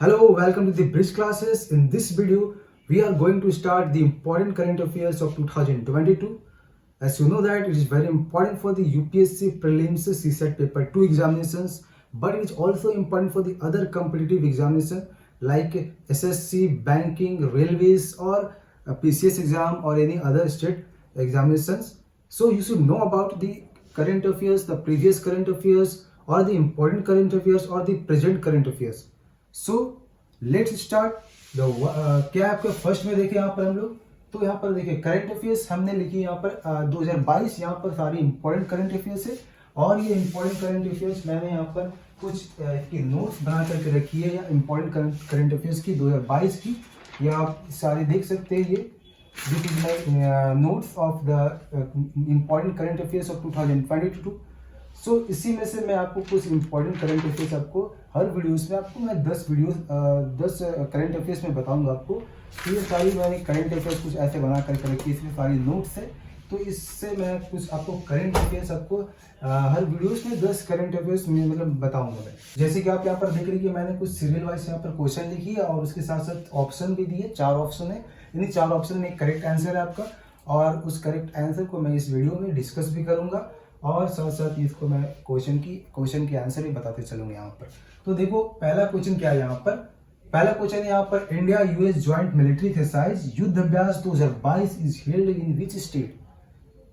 Hello, welcome to the Bridge classes. In this video, we are going to start the important current affairs of 2022. As you know that it is very important for the UPSC prelims CSET paper 2 examinations, but it is also important for the other competitive examination like SSC, banking, railways or PCS exam or any other state examinations. So you should know about the current affairs, the previous current affairs or the important current affairs or the present current affairs. So let's start the क्या आपके first में देखें यहाँ पर हम लोग तो यहाँ पर देखिए करंट अफेयर्स हमने लिखी यहाँ पर 2022 यहाँ पर सारी इंपॉर्टेंट करंट अफेयर्स है और ये इंपॉर्टेंट करंट अफेयर्स मैंने यहाँ पर कुछ की नोट्स बना करके रखी है या इंपॉर्टेंट करंट अफेयर्स की 2022 की ये आप सारे देख सकते हैं। ये this is my notes of the important current affairs of 2022। सो इसी में से मैं आपको कुछ इंपॉर्टेंट करंट अफेयर्स आपको हर वीडियोस में आपको मैं 10 करंट अफेयर्स में बताऊंगा आपको। तो ये सारी मैंने करंट अफेयर्स कुछ ऐसे बना करके रखी है, इसमें सारी नोट्स है। तो इससे मैं कुछ आपको करंट अफेयर्स आपको हर वीडियोस में 10 करंट अफेयर्स में मतलब बताऊंगा मैं। जैसे कि आप यहाँ पर देख रही है मैंने कुछ सीरियल वाइज यहाँ पर क्वेश्चन लिखी है और उसके साथ साथ ऑप्शन भी दिए, 4 ऑप्शन है। इन 4 ऑप्शन में एक करेक्ट आंसर है आपका और उस करेक्ट आंसर को मैं इस वीडियो में डिस्कस भी करूंगा और साथ साथ इसको मैं क्वेश्चन की आंसर भी बताते चलूंगा यहाँ पर। तो देखो पहला क्वेश्चन क्या है यहाँ पर। पहला क्वेश्चन है यहाँ पर India US joint military exercise युद्ध अभ्यास 2022 is held in which state.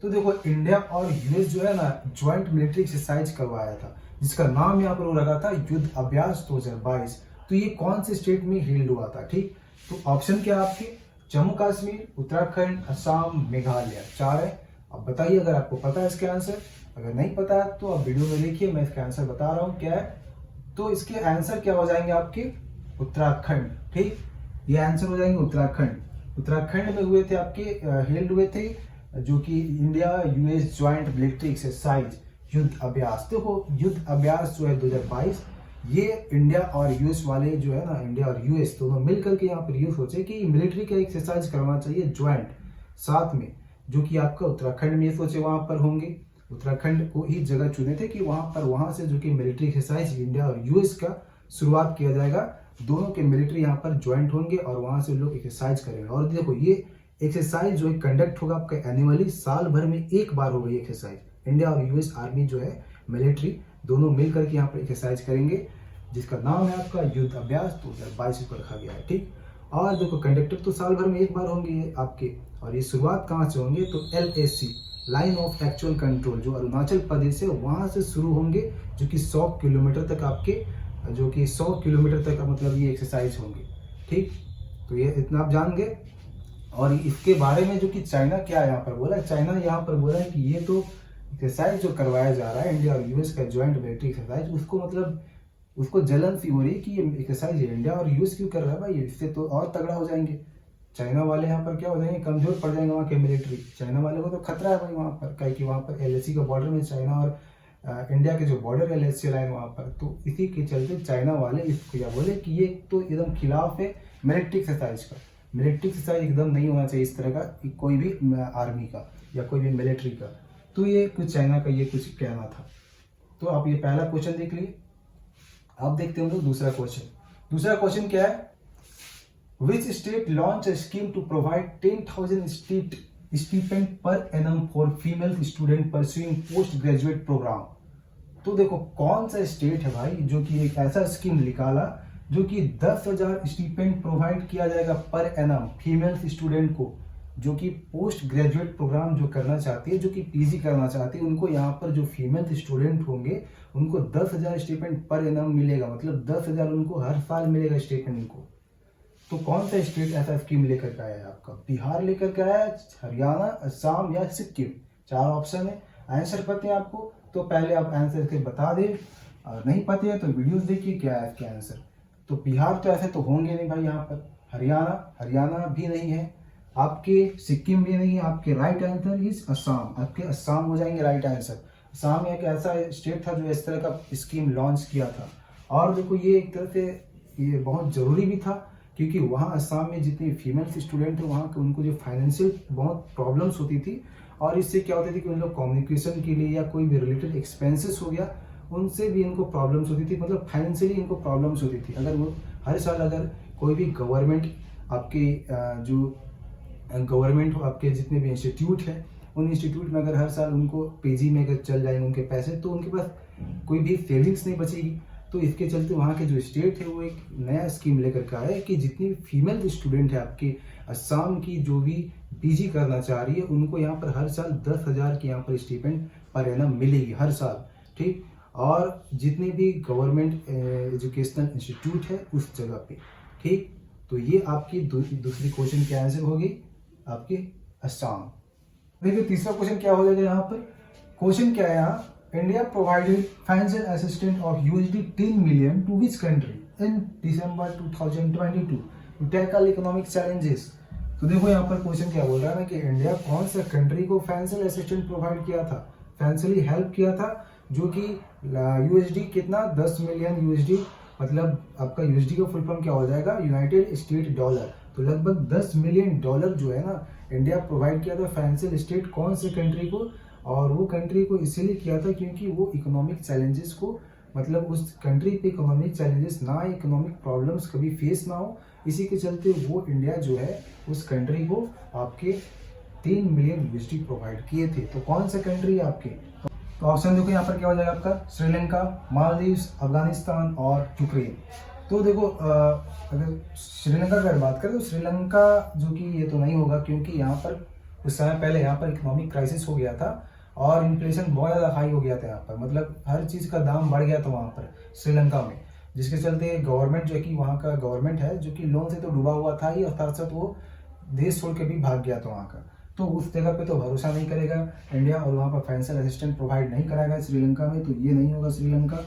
तो देखो इंडिया और यूएस जो है ना ज्वाइंट मिलिट्री एक्सरसाइज करवाया था जिसका नाम यहाँ पर वो लगा था युद्ध अभ्यास 2022। तो ये कौन से स्टेट में हेल्ड हुआ था, ठीक। तो ऑप्शन क्या आपके जम्मू कश्मीर, उत्तराखंड, असम, मेघालय, 4 है। अब बताइए अगर आपको पता है इसका आंसर। अगर नहीं पता है तो आप वीडियो में देखिए, मैं इसका आंसर बता रहा हूँ क्या है। तो इसके आंसर क्या हो जाएंगे आपके उत्तराखंड, ठीक। ये आंसर हो जाएंगे उत्तराखंड। उत्तराखंड में हुए थे आपके हेल्ड हुए थे जो कि India US joint military exercise युद्ध अभ्यास। देखो युद्ध अभ्यास जो है 2022 ये इंडिया और यूएस वाले जो है ना, इंडिया और यूएस दोनों मिलकर के यहाँ पर ये सोचे कि मिलिट्री का एक्सरसाइज करना चाहिए ज्वाइंट साथ में, जो कि आपका उत्तराखंड में ये सोचे वहां पर होंगे। उत्तराखंड को ही जगह चुने थे कि वहां से जो कि मिलिट्री एक्सरसाइज इंडिया और यूएस का शुरुआत किया जाएगा। दोनों के मिलिट्री यहाँ पर ज्वाइंट होंगे और वहां से लोग एक्सरसाइज करेंगे। और देखो ये एक्सरसाइज जो है कंडक्ट होगा आपका एनुअली, साल भर में एक बार होगा ये एक्सरसाइज। इंडिया और यूएस आर्मी जो है मिलिट्री दोनों मिलकर के यहाँ पर एक्सरसाइज करेंगे जिसका नाम है आपका युद्ध अभ्यास 2022 को रखा गया है, ठीक। और देखो कंडक्टर तो साल भर में एक बार होंगे आपके और ये शुरुआत कहाँ से होंगे तो LAC line of actual control जो अरुणाचल प्रदेश है वहां से शुरू होंगे जो कि 100 किलोमीटर तक आपके जो कि 100 किलोमीटर तक मतलब ये एक्सरसाइज होंगे, ठीक। तो ये इतना आप जान गए। और इसके बारे में जो कि चाइना क्या यहाँ पर बोला, चाइना यहाँ पर बोला है कि ये तो एक्सरसाइज जो करवाया जा रहा है इंडिया और यूएस का ज्वाइंट मिलिट्री एक्सरसाइज उसको मतलब उसको जलन सी हो रही है कि ये एक्सरसाइज इंडिया और यूएस क्यों कर रहा है भाई, इससे तो और तगड़ा हो जाएंगे चाइना वाले। यहाँ पर क्या हो जाएंगे, कमजोर पड़ जाएंगे वहाँ के मिलिट्री। चाइना वाले को तो खतरा है भाई वहाँ पर, कहीं कि वहाँ पर LAC का बॉर्डर में चाइना और इंडिया के जो बॉर्डर LAC लाइन वहाँ पर, तो इसी के चलते चाइना वाले इसको क्या बोले कि ये तो एकदम खिलाफ है मिलिट्री एक्सरसाइज का। मिलिट्री एक्सरसाइज एकदम नहीं होना चाहिए इस तरह का कोई भी आर्मी का या कोई भी मिलिट्री का। तो ये कुछ चाइना का ये कुछ कहना था। तो आप ये पहला क्वेश्चन देख लिए। आप देखते हो दूसरा क्वेश्चन। दूसरा क्वेश्चन क्या है, Which state launched a scheme to provide 10,000 stipend per annum for female student pursuing postgraduate program? तो देखो कौन सा स्टेट है भाई जो कि एक ऐसा स्कीम निकाला जो कि 10,000 स्टीपेंड प्रोवाइड किया जाएगा पर एनम फीमेल स्टूडेंट को जो कि पोस्ट ग्रेजुएट प्रोग्राम जो करना चाहती है, जो कि PG करना चाहती है, उनको यहाँ पर जो फीमेल स्टूडेंट होंगे उनको 10,000 स्टीपेंड पर एनम मिलेगा, मतलब 10,000 उनको हर साल मिलेगा स्टीपेंड उनको। तो कौन सा स्टेट ऐसा स्कीम लेकर के आया है आपका, बिहार लेकर के आया है, हरियाणा, असम या सिक्किम। 4 ऑप्शन है। आंसर पता है आपको तो पहले आप आंसर के बता दें और नहीं पता है तो वीडियोस देखिए क्या है इसका आंसर। तो बिहार तो ऐसे तो होंगे नहीं भाई यहाँ पर। हरियाणा भी नहीं है आपके, सिक्किम भी नहीं है आपके। राइट आंसर इज असम, आपके असम हो जाएंगे राइट आंसर। असम एक ऐसा स्टेट था जो इस तरह का स्कीम लॉन्च किया था। और देखो ये एक तरह से ये बहुत जरूरी भी था क्योंकि वहाँ असम में जितने फीमेल स्टूडेंट थे वहाँ के उनको जो फाइनेंशियल बहुत प्रॉब्लम्स होती थी और इससे क्या होती थी कि उन लोग कम्युनिकेशन के लिए या कोई भी रिलेटेड एक्सपेंसेस हो गया उनसे भी इनको प्रॉब्लम्स होती थी, मतलब फाइनेंशियली इनको प्रॉब्लम्स होती थी। अगर वो हर साल अगर कोई भी गवर्नमेंट आपके जो गवर्नमेंट आपके जितने भी इंस्टीट्यूट है, उन इंस्टीट्यूट में अगर हर साल उनको पीजी में अगर चल जाएंगे उनके पैसे, तो उनके पास कोई भी सेविंग्स नहीं बचेगी। तो इसके चलते वहाँ के जो स्टेट है वो एक नया स्कीम लेकर के आया है कि जितनी फीमेल स्टूडेंट है आपके असम की, जो भी पीजी करना चाह रही है, उनको यहाँ पर हर साल 10,000 की यहाँ पर स्टिपेंड पर एनम मिलेगी हर साल, ठीक। और जितने भी गवर्नमेंट एजुकेशनल इंस्टीट्यूट है उस जगह पे, ठीक। तो ये आपकी दूसरी क्वेश्चन की आंसर होगी आपके असम। देखिए तीसरा क्वेश्चन क्या हो जाएगा यहाँ पर। क्वेश्चन क्या है यहाँ, India provided financial assistance of USD 10 million to which country in December 2022 to tackle economic challenges. तो देखो यहाँ पर क्वेश्चन क्या बोल रहा है ना कि इंडिया कौन सा कंट्री को फाइनेंशियल असिस्टेंस प्रोवाइड किया था, फाइनेंशियली हेल्प किया था, जो कि USD कितना 10 मिलियन USD, मतलब आपका USD का फुल फॉर्म क्या हो जाएगा, यूनाइटेड स्टेट डॉलर। तो लगभग 10 मिलियन डॉलर जो है ना इंडिया प्रोवाइड किया था फाइनेंशियल स्टेट कौन से कंट्री को, और वो कंट्री को इसीलिए किया था क्योंकि वो इकोनॉमिक चैलेंजेस को, मतलब उस कंट्री पे इकोनॉमिक चैलेंजेस ना, इकोनॉमिक प्रॉब्लम्स कभी फेस ना हो, इसी के चलते वो इंडिया जो है उस कंट्री को आपके 3 मिलियन USD प्रोवाइड किए थे। तो कौन सा कंट्री है आपके, तो ऑप्शन देखो यहाँ पर क्या हो जाएगा आपका, श्रीलंका, मालदीव्स, अफगानिस्तान और यूक्रेन। तो देखो अगर श्रीलंका की अगर बात करें तो श्रीलंका जो कि ये तो नहीं होगा, क्योंकि यहाँ पर कुछ समय पहले यहाँ पर इकोनॉमिक क्राइसिस हो गया था और इन्फ्लेशन बहुत ज़्यादा हाई हो गया था यहाँ पर, मतलब हर चीज़ का दाम बढ़ गया था वहाँ पर श्रीलंका में, जिसके चलते गवर्नमेंट जो कि वहाँ का गवर्नमेंट है जो कि लोन से तो डूबा हुआ था ही, और साथ साथ वो देश छोड़ के भी भाग गया था वहाँ का। तो उस जगह पे तो भरोसा नहीं करेगा इंडिया और वहाँ पर फाइनेंशियल असिस्टेंस प्रोवाइड नहीं कराएगा श्रीलंका में, तो ये नहीं होगा श्रीलंका।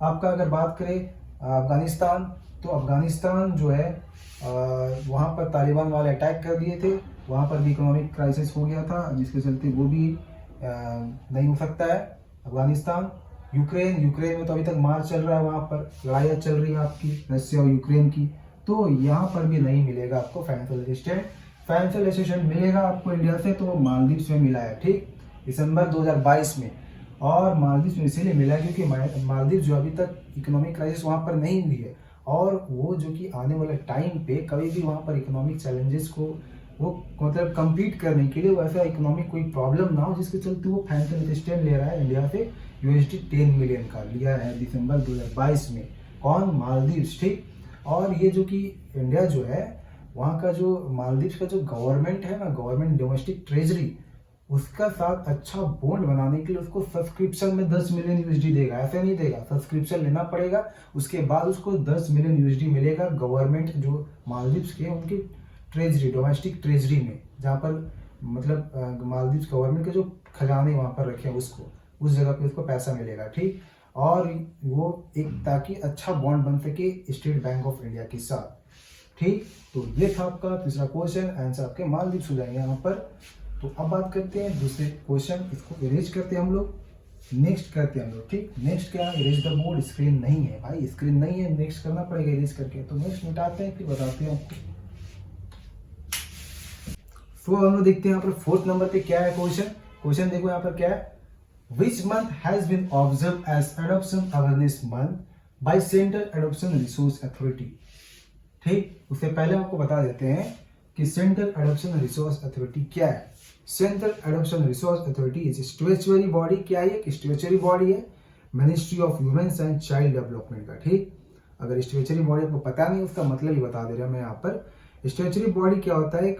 आपका अगर बात करें अफगानिस्तान, तो अफगानिस्तान जो है वहाँ पर तालिबान वाले अटैक कर दिए थे, वहाँ पर भी इकोनॉमिक क्राइसिस हो गया था, जिसके चलते वो भी नहीं हो सकता है अफगानिस्तान। यूक्रेन, यूक्रेन में तो अभी तक मार चल रहा है, वहाँ पर लड़ाइयाँ चल रही है आपकी रशिया और यूक्रेन की, तो यहाँ पर भी नहीं मिलेगा आपको फाइनेंशियल असिस्टेंस। फाइनेंशियल असिस्टेंस मिलेगा आपको इंडिया से तो मालदीव्स में मिला है, ठीक, दिसंबर 2022 में। और मालदीव्स में इसीलिए मिला है क्योंकि मालदीव जो अभी तक इकोनॉमिक क्राइसिस वहाँ पर नहीं हुई है, और वो जो कि आने वाले टाइम पे कभी भी वहाँ पर इकोनॉमिक चैलेंजेस को वो मतलब कम्पीट करने के लिए वैसा इकोनॉमिक कोई प्रॉब्लम ना हो, जिसके चलते वो फाइनेंशियल असिस्टेंस ले रहा है इंडिया से USD 10 मिलियन का लिया है दिसंबर 2022 में। कौन, मालदीव्स, ठीक। और ये जो कि इंडिया जो है वहाँ का जो मालदीव्स का जो गवर्नमेंट है ना, गवर्नमेंट डोमेस्टिक ट्रेजरी, उसका साथ अच्छा बॉन्ड बनाने के लिए उसको सब्सक्रिप्शन में 10 मिलियन USD देगा, ऐसे नहीं देगा, सब्सक्रिप्शन लेना पड़ेगा, उसके बाद उसको 10 मिलियन USD मिलेगा गवर्नमेंट जो मालदीव्स के उनकी ट्रेजरी, डोमेस्टिक ट्रेजरी में, जहाँ पर मतलब मालदीव्स गवर्नमेंट के जो खजाने वहाँ पर रखे हैं उसको, उस जगह पे उसको पैसा मिलेगा, ठीक। और वो एक ताकि अच्छा बॉन्ड बन सके स्टेट बैंक ऑफ इंडिया के साथ, ठीक। तो ये था आपका तीसरा क्वेश्चन, आंसर आपके मालदीव्स हो जाएंगे यहाँ पर। तो अब बात करते हैं दूसरे क्वेश्चन, इसको इरेज करते हैं हम लोग, नेक्स्ट करते हैं हम लोग, ठीक। नेक्स्ट क्या, इरेज द बोर्ड, स्क्रीन नहीं है भाई, स्क्रीन नहीं है, नेक्स्ट करना पड़ेगा इरेज करके, तो नेक्स्ट मिटाते हैं फिर बताते हैं आपको। तो हम लोग देखते हैं यहाँ पर फोर्थ नंबर पे क्या है क्वेश्चन। क्वेश्चन देखो यहाँ पर क्या है, which month has been observe as adoption awareness month by central adoption resource authority, ठीक। उससे पहले आपको बता देते हैं कि सेंट्रल एडॉप्शन रिसोर्स अथॉरिटी क्या है। Central adoption resource authority is statutory body, क्या है, एक स्टैट्यूटरी बॉडी है ministry of women's and child development का, ठीक। अगर स्टैट्यूटरी बॉडी आपको पता नहीं उसका मतलब ही बता दे रहा हूं मैं यहाँ पर। स्टैट्यूटरी बॉडी क्या होता है,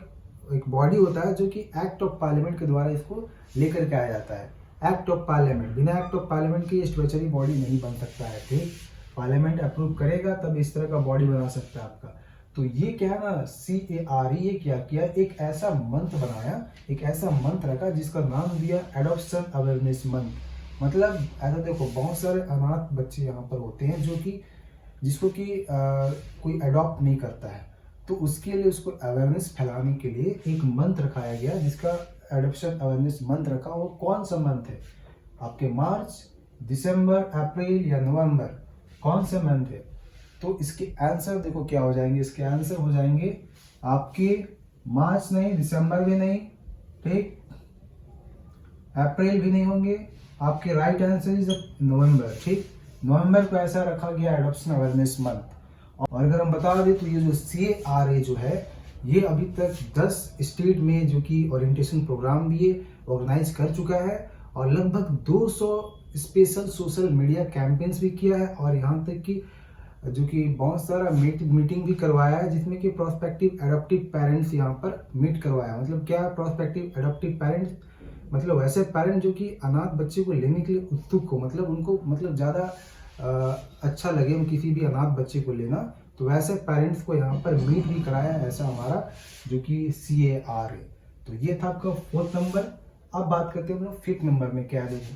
एक बॉडी होता है जो कि एक्ट ऑफ पार्लियामेंट के द्वारा इसको लेकर के आया जाता है। एक्ट ऑफ पार्लियामेंट, बिना एक्ट ऑफ पार्लियामेंट की स्टैट्यूटरी बॉडी नहीं बन सकता है, ठीक। पार्लियामेंट अप्रूव करेगा तब इस तरह का बॉडी बना सकता है आपका। तो ये क्या है ना, CARE, ये क्या किया, एक ऐसा मंथ बनाया, एक ऐसा मंथ रखा जिसका नाम दिया एडॉप्शन अवेयरनेस मंथ। मतलब ऐसा देखो बहुत सारे अनाथ बच्चे यहाँ पर होते हैं जो कि जिसको कि कोई अडॉप्ट नहीं करता है, तो उसके लिए उसको अवेयरनेस फैलाने के लिए एक मंथ रखाया गया जिसका एडॉप्शन अवेयरनेस मंथ रखा। वो कौन सा मंथ है आपके, मार्च, दिसंबर, अप्रैल या नवंबर, कौन सा मंथ है। तो इसके आंसर देखो क्या हो जाएंगे, इसके आंसर हो जाएंगे आपके मार्च नहीं, दिसंबर भी नहीं, ठीक, अप्रैल भी नहीं होंगे, आपके राइट आंसर इज नवंबर, ठीक। नवंबर को ऐसा रखा गया एडॉप्शन अवेयरनेस मंथ। और अगर हम बता दें तो ये जो CARA जो है ये अभी तक 10 स्टेट में जो कि ओरिएंटेशन प्रोग्राम भी ऑर्गेनाइज कर चुका है और लगभग 200 स्पेशल सोशल मीडिया कैंपेन्स भी किया है और यहाँ तक कि जो कि बहुत सारा मीटिंग भी करवाया है जिसमें कि प्रोस्पेक्टिव एडॉप्टिव पेरेंट्स यहाँ पर मीट करवाया। मतलब क्या है प्रोस्पेक्टिव एडॉप्टिव पेरेंट्स, मतलब वैसे पेरेंट जो कि अनाथ बच्चे को लेने के लिए उत्सुक हो, मतलब उनको मतलब ज़्यादा अच्छा लगे किसी भी अनाथ बच्चे को लेना, तो वैसे पेरेंट्स को यहाँ पर मीट भी कराया है, ऐसा हमारा जो कि CARA। तो ये था आपका 4th नंबर। अब बात करते हैं हम लोग 5th नंबर में क्या है। देखो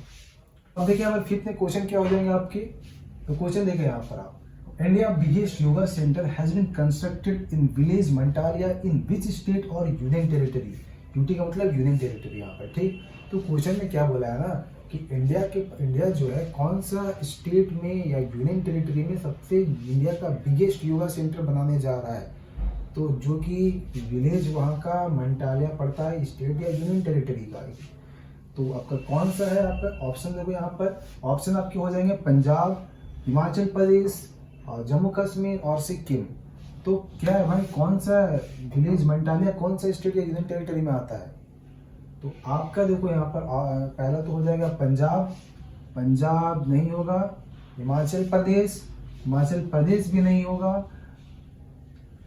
अब देखिए हमारे 5th में क्वेश्चन क्या हो जाएंगे आपके। तो क्वेश्चन देखें यहाँ पर आप, India biggest yoga centre has been constructed in village Mantalia in which state और यूनियन टेरिटरी। यूटी का मतलब यूनियन टेरिटरी यहाँ पर, ठीक। तो क्वेश्चन में क्या बोला है ना कि इंडिया जो है कौन सा स्टेट में या यूनियन टेरिटरी में सबसे इंडिया का बिगेस्ट योगा सेंटर बनाने जा रहा है। तो जो कि विलेज वहाँ का मंटालिया पड़ता है, स्टेट या यूनियन टेरिटरी का। तो आपका कौन सा है, आपका ऑप्शन देखो यहाँ पर, ऑप्शन आपके हो जाएंगे पंजाब, हिमाचल प्रदेश और जम्मू कश्मीर और सिक्किम। तो क्या है भाई, कौन सा विलेज मंटालिया कौन सा स्टेट या यूनियन टेरिटरी में आता है। तो आपका देखो यहाँ पर पहला तो हो जाएगा पंजाब, पंजाब नहीं होगा, हिमाचल प्रदेश भी नहीं होगा,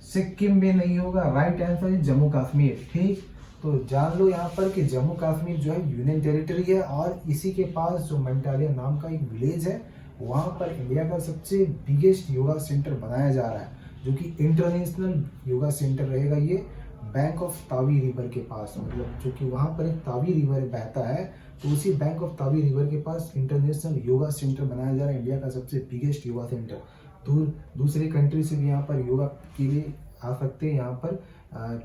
सिक्किम भी नहीं होगा, राइट आंसर है जम्मू कश्मीर, ठीक। तो जान लो यहाँ पर कि जम्मू कश्मीर जो है यूनियन टेरिटरी है और इसी के पास जो मंटालिया नाम का एक विलेज है वहाँ पर इंडिया का सबसे बिगेस्ट योगा सेंटर बनाया जा रहा है, जो कि इंटरनेशनल योगा सेंटर रहेगा ये बैंक ऑफ तावी रिवर के पास। मतलब जो कि वहाँ पर एक तावी रिवर बहता है, तो उसी बैंक ऑफ तावी रिवर के पास इंटरनेशनल योगा सेंटर बनाया जा रहा है, इंडिया का सबसे बिगेस्ट योगा सेंटर। दूसरे कंट्री से भी यहाँ पर योगा के लिए आ सकते हैं यहाँ पर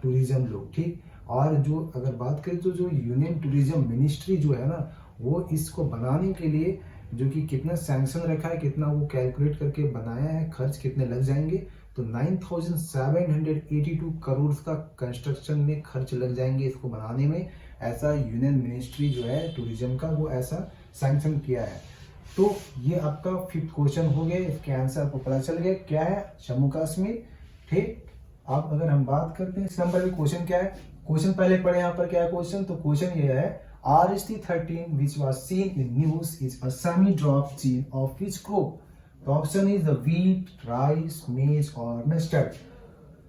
टूरिज्म लोग, ठीक। और जो अगर बात करें तो जो यूनियन टूरिज्म मिनिस्ट्री जो है ना, वो इसको बनाने के लिए जो कि कितना सैंक्शन रखा है, कितना वो कैलकुलेट करके बनाया है, खर्च कितने लग जाएंगे, तो 9,782 करोड़ का कंस्ट्रक्शन में खर्च लग जाएंगे इसको बनाने में। ऐसा यूनियन मिनिस्ट्री जो है टूरिज्म का वो ऐसा सैंक्शन किया है। तो ये आपका 5th क्वेश्चन हो गया, इसके आंसर आपको पता चल गया क्या है, जम्मू कश्मीर, ठीक। अब अगर हम बात करते हैं इस नंबर में क्वेश्चन क्या है, क्वेश्चन पहले पढ़े यहाँ पर क्या है क्वेश्चन। तो क्वेश्चन ये है, RST13 which was seen in news is a semi-drop gene of which crop? तो option is the wheat, rice, मेज और मस्टर्ड।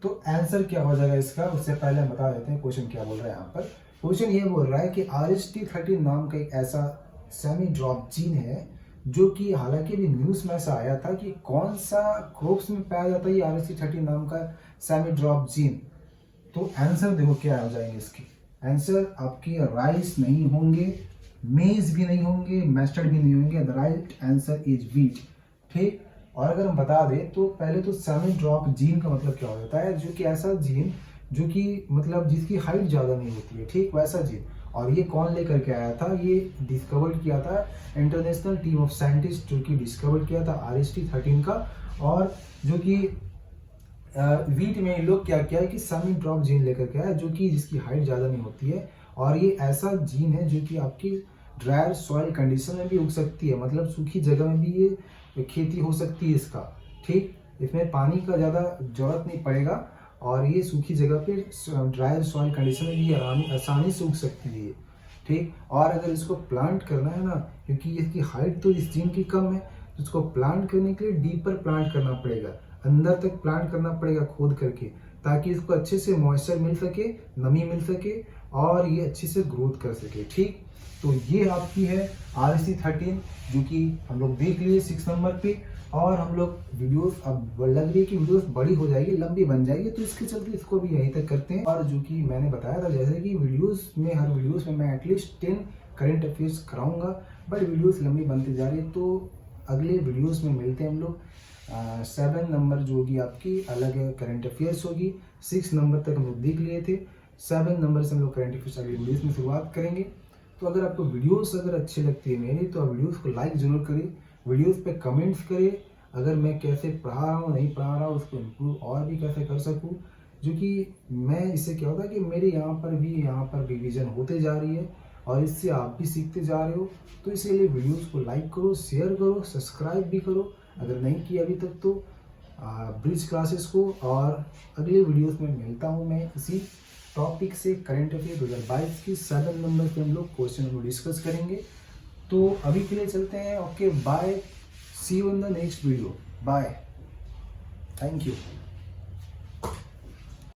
तो आंसर क्या हो जाएगा इसका, उससे पहले हम बता देते हैं क्वेश्चन क्या बोल रहा है यहाँ पर। क्वेश्चन ये बोल रहा है कि RST13 नाम का एक ऐसा सेमी ड्रॉप जीन है जो कि हालांकि भी न्यूज में ऐसा आया था कि कौन सा क्रॉप्स में पाया जाता है ये RST13 नाम का सेमी ड्रॉप जीन। तो आंसर देखो क्या हो जाएंगे इसके, आंसर आपके राइस नहीं होंगे, मेज भी नहीं होंगे, मस्टर्ड भी नहीं होंगे, the right answer is wheat, ठीक। और अगर हम बता दें तो पहले तो सेमी ड्रॉप जीन का मतलब क्या होता है, जो कि ऐसा जीन जो कि मतलब जिसकी हाइट ज़्यादा नहीं होती है, ठीक, वैसा जीन। और ये कौन लेकर के आया था, ये डिस्कवर किया था इंटरनेशनल टीम ऑफ साइंटिस्ट जो कि डिस्कवर किया था RST13 का। और जो कि वीट में लोग क्या किया है कि सेमी ड्रॉप जीन लेकर के आया जो कि जिसकी हाइट ज़्यादा नहीं होती है। और ये ऐसा जीन है जो कि आपकी ड्रायर सॉइल कंडीशन में भी उग सकती है, मतलब सूखी जगह में भी ये खेती हो सकती है इसका, ठीक। इसमें पानी का ज़्यादा जरूरत नहीं पड़ेगा और ये सूखी जगह पे ड्रायर सॉइल कंडीशन में भी आसानी से उग सकती है, ठीक। और अगर इसको प्लांट करना है ना, क्योंकि इसकी हाइट तो इस जीन की कम है, तो इसको प्लांट करने के लिए डीपर प्लांट करना पड़ेगा, अंदर तक प्लांट करना पड़ेगा खोद करके, ताकि इसको अच्छे से मॉइस्चर मिल सके, नमी मिल सके और ये अच्छे से ग्रोथ कर सके, ठीक। तो ये आपकी है RST13 जो कि हम लोग देख लिए 6 नंबर पे। और हम लोग वीडियोस अब लग रही है कि वीडियोस बड़ी हो जाएगी, लंबी बन जाएगी, तो इसके चलते इसको भी यहीं तक करते हैं। और जो कि मैंने बताया था जैसे कि हर वीडियोस में मैं एटलीस्ट 10 करंट अफेयर्स कराऊंगा, बट वीडियोस लंबी बनती जा रही है, तो अगले वीडियोस में मिलते हैं हम लोग। 7 नंबर जो होगी आपकी अलग करंट अफेयर्स होगी, 6 नंबर तक हम लोग देख लिए थे, 7 नंबर से हम लोग करंट अफेयर्स अगले वीडियोस में शुरुआत करेंगे। तो अगर आपको वीडियोस अगर अच्छी लगती है मेरी, तो आप वीडियोस को लाइक जरूर करें, वीडियोस पे कमेंट्स करें, अगर मैं कैसे पढ़ा रहा हूँ नहीं पढ़ा रहा हूँ उसको इम्प्रूव और भी कैसे कर सकूँ, जो कि मैं इससे क्या होता है कि मेरे यहाँ पर रिवीजन होते जा रही है और इससे आप भी सीखते जा रहे हो। तो इसीलिए वीडियोस को लाइक करो, शेयर करो, सब्सक्राइब भी करो अगर नहीं किया अभी तक तो। ब्रिज क्लासेस को, और अगले वीडियोस में मिलता हूँ मैं इसी टॉपिक से। करंट अफेयर 2022 की 7 नंबर पे हम लोग क्वेश्चन को डिस्कस करेंगे। तो अभी के लिए चलते हैं। Okay bye, see you in the next video, bye, thank you.